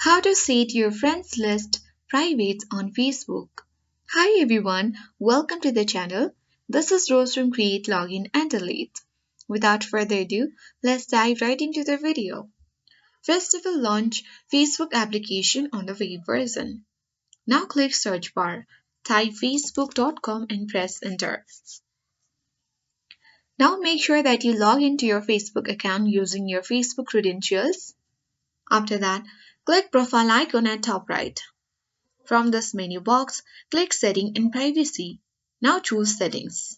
How to set your friends list private on Facebook. Hi everyone, welcome to the channel. This is Rose from Create Login and Delete. Without further ado, let's dive right into the video. First of all, launch Facebook application on the web version. Now click search bar, type facebook.com and press enter. Now make sure that you log into your Facebook account using your Facebook credentials. After that, click profile icon at top right. From this menu box, click Setting and Privacy. Now choose Settings.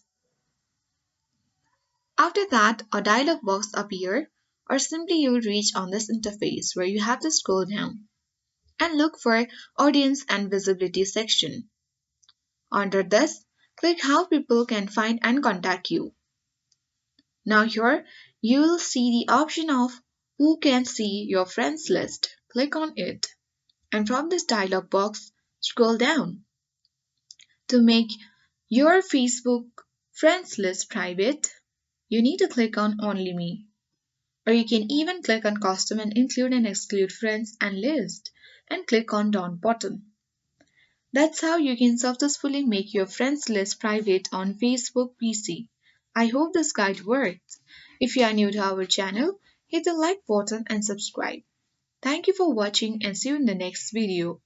After that, a dialog box appears, or simply you will reach on this interface where you have to scroll down and look for Audience and Visibility section. Under this, click How people can find and contact you. Now here, you will see the option of Who can see your friends list. Click on it. And from this dialog box, scroll down. To make your Facebook friends list private, you need to click on Only Me. Or you can even click on Custom and include and exclude friends and list and click on Down button. That's how you can successfully make your friends list private on Facebook PC. I hope this guide worked. If you are new to our channel, hit the like button and subscribe. Thank you for watching and see you in the next video.